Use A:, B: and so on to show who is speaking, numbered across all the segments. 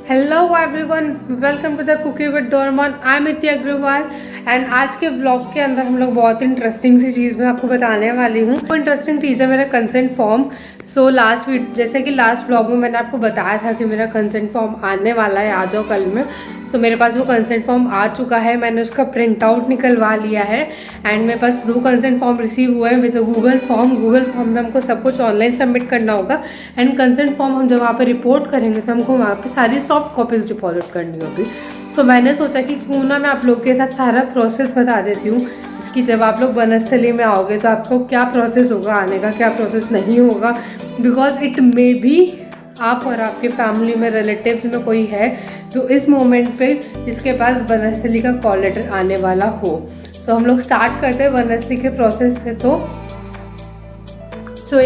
A: Hello everyone, welcome to the cookie with Doraemon. I am Iti Agarwal and आज के vlog के अंदर हम लोग बहुत इंटरेस्टिंग सी चीज़ मैं आपको बताने वाली हूँ। वो इंटरेस्टिंग चीज़ है मेरा कंसेंट फॉर्म। जैसे कि लास्ट व्लॉग में मैंने आपको बताया था कि मेरा कंसेंट फॉर्म आने वाला है आज और कल में। मेरे पास वो कंसेंट फॉर्म आ चुका है, मैंने उसका प्रिंट आउट निकलवा लिया है एंड मेरे पास 2 कंसेंट फॉर्म रिसीव हुए हैं विद गूगल फॉर्म में हमको सब कुछ ऑनलाइन सबमिट करना होगा एंड कंसेंट फॉर्म हम जब वहाँ पे रिपोर्ट करेंगे तो हमको वहाँ पे सारी सॉफ्ट कॉपीज़ डिपॉजिट करनी होगी। मैंने सोचा कि क्यों ना मैं आप लोग के साथ सारा प्रोसेस बता देती हूँ इसकी। जब आप लोग बनस्थली में आओगे तो आपको क्या प्रोसेस होगा आने का, क्या प्रोसेस नहीं होगा, बिकॉज इट मे बी आप और आपके फैमिली में रिलेटिव्स में कोई है जो इस मोमेंट पे जिसके पास बनस्थली का कॉल लेटर आने वाला हो। हम लोग स्टार्ट करते हैं बनस्थली के प्रोसेस से।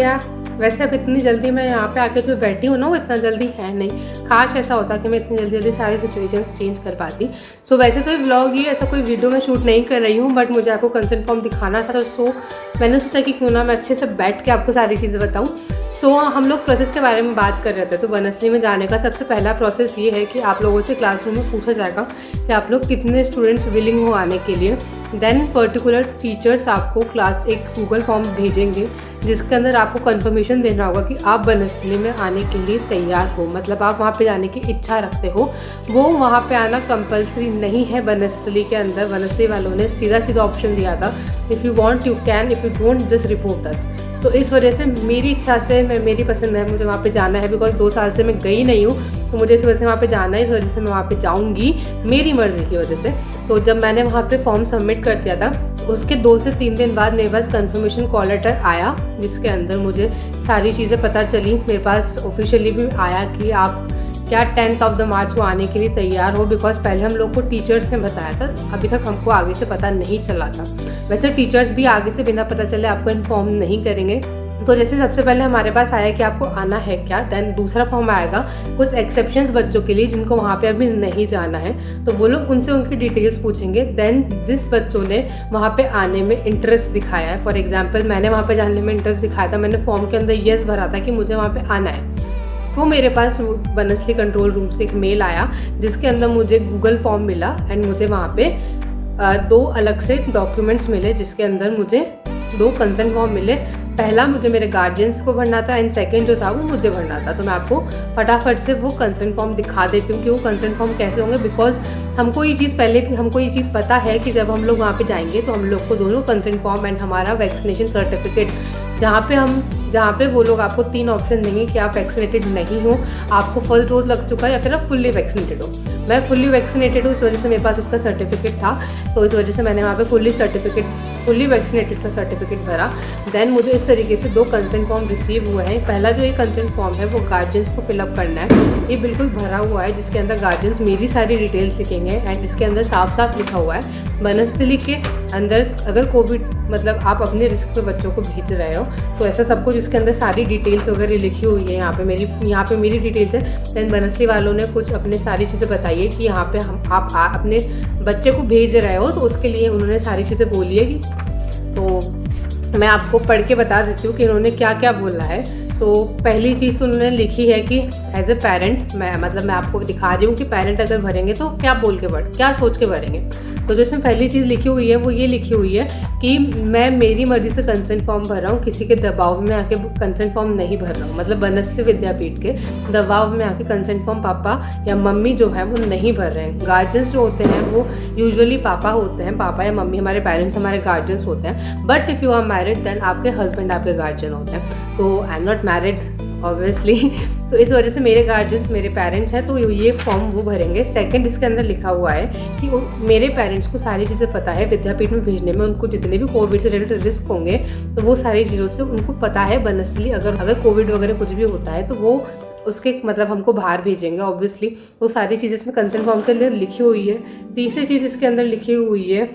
A: वैसे अब इतनी जल्दी मैं यहाँ पे आके जो बैठी हूँ ना वो इतना जल्दी है नहीं। काश ऐसा होता कि मैं इतनी जल्दी सारी सिचुएशंस चेंज कर पाती। वैसे तो व्लॉग ही ऐसा कोई वीडियो मैं शूट नहीं कर रही हूँ, बट मुझे आपको कंसेंट फॉर्म दिखाना था तो मैंने सोचा कि क्यों ना मैं अच्छे से बैठ के आपको सारी चीज़ें बताऊँ। हम लोग प्रोसेस के बारे में बात कर रहे थे। बनस्थली में जाने का सबसे पहला प्रोसेस ये है कि आप लोगों से क्लासरूम में पूछा जाएगा कि आप लोग कितने स्टूडेंट्स विलिंग हो आने के लिए। देन पर्टिकुलर टीचर्स आपको क्लास एक गूगल फॉर्म भेजेंगे जिसके अंदर आपको कंफर्मेशन देना होगा कि आप बनस्थली में आने के लिए तैयार हो, मतलब आप वहाँ पे जाने की इच्छा रखते हो। वो वहाँ पे आना कंपलसरी नहीं है बनस्थली के अंदर। बनस्थली वालों ने सीधा ऑप्शन दिया था, if you want you can, if you don't just report us. इस वजह से मेरी इच्छा से मेरी पसंद है, मुझे वहाँ पे जाना है। बिकॉज 2 साल से मैं गई नहीं हूँ तो मुझे इस वजह से वहाँ पे जाना है, इस वजह से मैं वहाँ पे जाऊँगी मेरी मर्ज़ी की वजह से। जब मैंने वहाँ पे फॉर्म सबमिट कर दिया था उसके 2 से 3 दिन बाद मेरे पास कंफर्मेशन कॉल लेटर आया जिसके अंदर मुझे सारी चीज़ें पता चली। मेरे पास ऑफिशियली भी आया कि आप क्या 10 मार्च को आने के लिए तैयार हो। बिकॉज पहले हम लोग को टीचर्स ने बताया था, अभी तक हमको आगे से पता नहीं चला था। वैसे टीचर्स भी आगे से बिना पता चले आपको इन्फॉर्म नहीं करेंगे। जैसे सबसे पहले हमारे पास आया कि आपको आना है क्या, देन दूसरा फॉर्म आएगा कुछ एक्सेप्शंस बच्चों के लिए जिनको वहाँ पे अभी नहीं जाना है, तो वो लोग उनसे उनकी डिटेल्स पूछेंगे। देन जिस बच्चों ने वहाँ पे आने में इंटरेस्ट दिखाया है, फॉर एग्जांपल मैंने वहाँ पे जाने में इंटरेस्ट दिखाया था, मैंने फॉर्म के अंदर येस भरा था कि मुझे वहाँ पे आना है, तो मेरे पास बनस्थली कंट्रोल रूम से एक मेल आया जिसके अंदर मुझे गूगल फॉर्म मिला एंड मुझे वहाँ पे 2 अलग से डॉक्यूमेंट्स मिले जिसके अंदर मुझे 2 कंसेंट फॉर्म मिले। पहला मुझे मेरे गार्जियंस को भरना था एंड सेकंड जो था वो मुझे भरना था। मैं आपको फटाफट से वो कंसेंट फॉर्म दिखा देती हूँ कि वो कंसेंट फॉर्म कैसे होंगे। बिकॉज हमको ये चीज़ पता है कि जब हम लोग वहाँ पे जाएंगे तो हम लोग को दोनों कंसेंट फॉर्म एंड हमारा वैक्सीनेशन सर्टिफिकेट जहाँ पे वो लोग आपको 3 ऑप्शन देंगे कि आप वैक्सीनेटेड नहीं हो, आपको फर्स्ट डोज लग चुका है या फिर आप फुल्ली वैक्सीनेटेड हो। मैं फुल्ली वैक्सीनेटेड हूँ, इस वजह से मेरे पास उसका सर्टिफिकेट था, तो इस वजह से मैंने वहाँ पे फुल्ली वैक्सीनेटेड का सर्टिफिकेट भरा। देन मुझे इस तरीके से 2 कंसेंट फॉर्म रिसीव हुए हैं। पहला जो ये कंसेंट फॉर्म है वो गार्जियंस को फिलअप करना है। ये बिल्कुल भरा हुआ है जिसके अंदर गार्जियंस मेरी सारी डिटेल्स लिखेंगे एंड इसके अंदर साफ लिखा हुआ है बनस्थली के अंदर अगर कोविड मतलब आप अपने रिस्क पे बच्चों को भेज रहे हो तो ऐसा सब कुछ इसके अंदर सारी डिटेल्स वगैरह लिखी हुई है। यहाँ पे मेरी डिटेल्स है। देन बनस्थली वालों ने कुछ अपने सारी चीज़ें बताई है कि यहाँ पे आप अपने बच्चे को भेज रहे हो, तो उसके लिए उन्होंने सारी चीज़ें बोली है कि, तो मैं आपको पढ़ के बता देती हूँ कि इन्होंने क्या क्या बोला है। पहली चीज़ तो उन्होंने लिखी है कि एज ए पेरेंट मैं आपको दिखा रही हूँ कि पेरेंट अगर भरेंगे तो क्या सोच के भरेंगे। जो इसमें पहली चीज़ लिखी हुई है वो ये लिखी हुई है कि मैं मेरी मर्जी से कंसेंट फॉर्म भर रहा हूँ, किसी के दबाव में आके कंसेंट फॉर्म नहीं भर रहा हूँ। मतलब बनस्थली विद्यापीठ के दबाव में आके कंसेंट फॉर्म पापा या मम्मी जो है वो नहीं भर रहे हैं। गार्जियंस जो होते हैं वो यूजुअली पापा होते हैं, पापा या मम्मी हमारे पेरेंट्स हमारे गार्जियंस होते हैं। But if you are married then आपके हस्बैंड आपके गार्जियन होते हैं। तो I am not married obviously तो इस वजह से मेरे गार्जियंस मेरे पेरेंट्स हैं, तो ये फॉर्म वो भरेंगे। सेकंड इसके अंदर लिखा हुआ है कि मेरे पेरेंट्स को सारी चीज़ें पता है, विद्यापीठ में भेजने में उनको जितने भी कोविड से रिलेटेड रिस्क होंगे तो वो सारी चीज़ों से उनको पता है। बनस्थली अगर कोविड वगैरह कुछ भी होता है तो वो उसके मतलब हमको बाहर भेजेंगे ऑब्वियसली। तो सारी चीज़ें इसमें कंसेंट फॉर्म के लिए लिखी हुई है। तीसरी चीज़ इसके अंदर लिखी हुई है,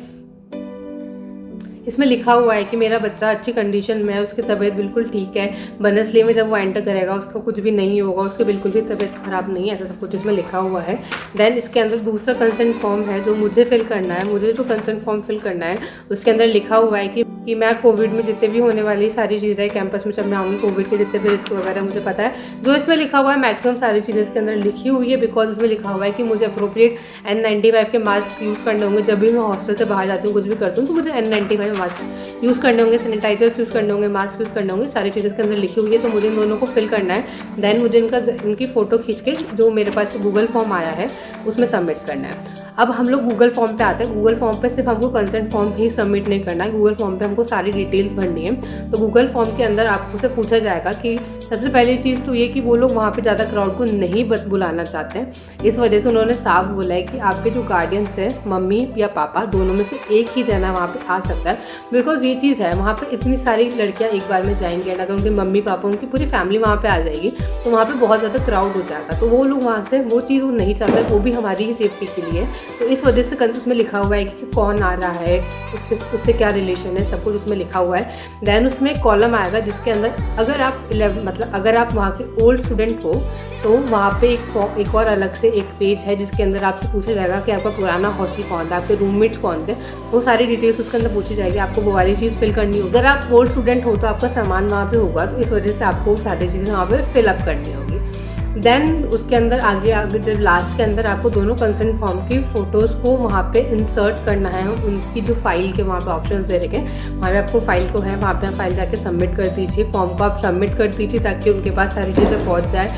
A: इसमें लिखा हुआ है कि मेरा बच्चा अच्छी कंडीशन में है, उसकी तबीयत बिल्कुल ठीक है। बनस्थली में जब वो एंटर करेगा उसको कुछ भी नहीं होगा, उसकी बिल्कुल भी तबीयत ख़राब नहीं है, ऐसा सब कुछ इसमें लिखा हुआ है। देन इसके अंदर दूसरा कंसेंट फॉर्म है जो मुझे फिल करना है। मुझे जो कंसेंट फॉर्म फिल करना है उसके अंदर लिखा हुआ है कि कि मैं कोविड में जितने भी होने वाली सारी चीज़ें कैंपस में जब मैं आऊँगी, कोविड के जितने भी रिस्क वगैरह मुझे पता है। जो इसमें लिखा हुआ है मैक्सिमम सारी चीज़ें इसके अंदर लिखी हुई है, बिकॉज उसमें लिखा हुआ है कि मुझे अप्रोप्रिएट N95 के मास्क यूज़ करने होंगे। जब भी मैं हॉस्टल से बाहर जाती हूँ, कुछ भी करती हूँ, तो मुझे N95 मास्क यूज़ करने होंगे, सैनिटाइजर्स यूज़ करने होंगे, मास्क यूज़ करने होंगे, सारी चीज़ें इसके अंदर लिखी हुई है। तो मुझे इन दोनों को फिल करना है। देन मुझे इनकी फ़ोटो खींच के जो मेरे पास गूगल फॉर्म आया है उसमें सबमिट करना है। अब हम लोग गूगल फॉर्म पे आते हैं। गूगल फॉर्म पे सिर्फ हमको कंसेंट फॉर्म ही सबमिट नहीं करना है, गूगल फॉर्म पे हमको सारी डिटेल्स भरनी है। तो गूगल फॉर्म के अंदर आपको से पूछा जाएगा कि सबसे पहली चीज़ तो ये कि वो लोग वहाँ पे ज़्यादा क्राउड को नहीं बुलाना चाहते हैं। इस वजह से उन्होंने साफ बोला है कि आपके जो गार्डियंस है, मम्मी या पापा, दोनों में से एक ही जना वहाँ पे आ सकता है। बिकॉज ये चीज़ है, वहाँ पे इतनी सारी लड़कियाँ एक बार में जाएंगी एंड अगर उनके मम्मी पापा, उनकी पूरी फैमिली वहाँ पे आ जाएगी तो वहाँ पे बहुत ज़्यादा क्राउड हो जाएगा। तो वो लोग वहाँ से वो चीज़ वो नहीं चाहते, वो भी हमारी ही सेफ्टी के लिए। तो इस वजह से उसमें लिखा हुआ है कि कौन आ रहा है, उससे क्या रिलेशन है, सब कुछ उसमें लिखा हुआ है। देन उसमें एक कॉलम आएगा जिसके अंदर अगर आप अगर आप वहाँ के ओल्ड स्टूडेंट हो तो वहाँ पे एक और अलग से एक पेज है जिसके अंदर आपसे पूछा जाएगा कि आपका पुराना हॉस्टल कौन था, आपके रूममेट्स कौन थे, वो सारी डिटेल्स उसके अंदर पूछी जाएगी। आपको वो वाली चीज़ फिल करनी होगी। अगर आप ओल्ड स्टूडेंट हो तो आपका सामान वहाँ पे होगा, तो इस वजह से आपको सारी चीज़ें वहाँ पे फिलअप करनी होगी। देन उसके अंदर आगे जब लास्ट के अंदर आपको दोनों कंसेंट फॉर्म की फ़ोटोज़ को वहाँ पे इंसर्ट करना है। उनकी जो फाइल के वहाँ पे ऑप्शन दे रखे हैं, वहाँ पे आपको फाइल को है, वहाँ पे आप फाइल जाके सबमिट कर दीजिए। फॉर्म को आप सबमिट कर दीजिए ताकि उनके पास सारी चीज़ें पहुँच जाए।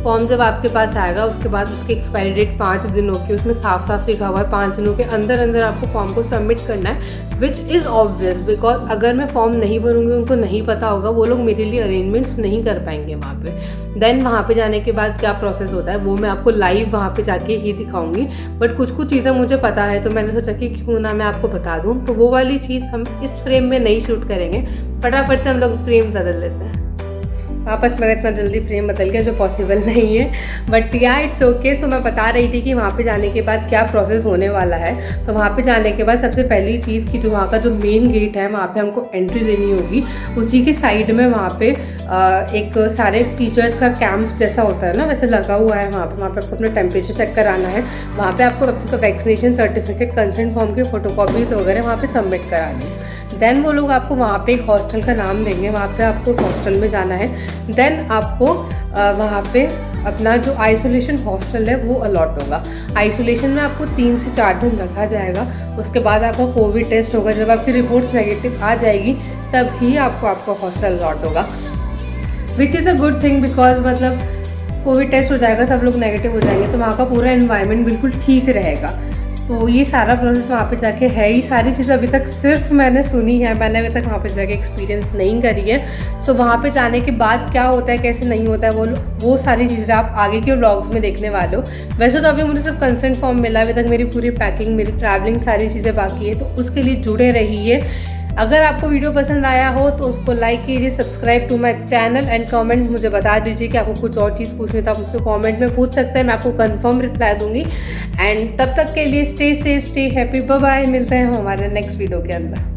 A: फॉर्म जब आपके पास आएगा उसके बाद उसकी एक्सपायरी डेट 5 दिनों की उसमें साफ साफ लिखा हुआ है। 5 दिनों के अंदर आपको फॉर्म को सबमिट करना है, विच इज़ ऑब्वियस बिकॉज अगर मैं फॉर्म नहीं भरूँगी, उनको नहीं पता होगा, वो लोग मेरे लिए अरेंजमेंट्स नहीं कर पाएंगे वहाँ पे। देन वहाँ पे जाने के बाद क्या प्रोसेस होता है वो मैं आपको लाइव वहाँ पे जाके ही दिखाऊंगी। बट कुछ चीज़ें मुझे पता है तो मैंने सोचा कि क्यों ना मैं आपको बता दूँ। तो वो वाली चीज़ हम इस फ्रेम में नहीं शूट करेंगे, फटाफट से हम लोग फ्रेम बदल लेते हैं। वापस मेरा इतना जल्दी फ्रेम बदल गया जो पॉसिबल नहीं है, बट या इट्स ओके। सो मैं बता रही थी कि वहाँ पे जाने के बाद क्या प्रोसेस होने वाला है। तो वहाँ पे जाने के बाद सबसे पहली चीज़ कि जो वहाँ का जो मेन गेट है वहाँ पे हमको एंट्री देनी होगी। उसी के साइड में वहाँ पे एक सारे टीचर्स का कैंप जैसा होता है ना, वैसे लगा हुआ है वहाँ पे आपको अपना टेम्परेचर चेक कराना है। वहाँ पे आपको आपका वैक्सीनेशन सर्टिफिकेट, कंसेंट फॉर्म की फ़ोटोकॉपीज़ वगैरह वहाँ पे सबमिट करानी है। देन वो लोग आपको वहाँ पे एक हॉस्टल का नाम देंगे, वहाँ पे आपको हॉस्टल में जाना है। देन आपको वहाँ पे अपना जो आइसोलेशन हॉस्टल है वो अलॉट होगा। आइसोलेशन में आपको 3 से 4 दिन रखा जाएगा। उसके बाद आपका कोविड टेस्ट होगा। जब आपकी रिपोर्ट्स नेगेटिव आ जाएगी तभी आपका हॉस्टल अलॉट होगा, which is a good thing because मतलब कोविड टेस्ट हो जाएगा, सब लोग नेगेटिव हो जाएंगे तो वहाँ का पूरा एनवायरनमेंट बिल्कुल ठीक रहेगा। तो ये सारा प्रोसेस वहाँ पे जाके है। ये सारी चीज़ अभी तक सिर्फ मैंने सुनी है, मैंने अभी तक वहाँ पे जाके एक्सपीरियंस नहीं करी है। सो वहाँ पे जाने के बाद क्या होता है, कैसे नहीं होता है, वो सारी चीज़ें आप आगे के व्लॉग्स में देखने वाले हो। वैसे तो अभी मुझे सिर्फ कंसेंट फॉर्म मिला, अभी तक मेरी पूरी पैकिंग, मेरी ट्रैवलिंग सारी चीज़ें बाकी है, तो उसके लिए जुड़े रहिए। अगर आपको वीडियो पसंद आया हो तो उसको लाइक कीजिए, subscribe to my channel and comment मुझे बता दीजिए कि आपको कुछ और चीज़ पूछनी तो आप मुझसे कमेंट में पूछ सकते हैं, मैं आपको कंफर्म रिप्लाई दूंगी। एंड तब तक के लिए stay safe, stay happy, bye bye. मिलते हैं हमारे नेक्स्ट वीडियो के अंदर।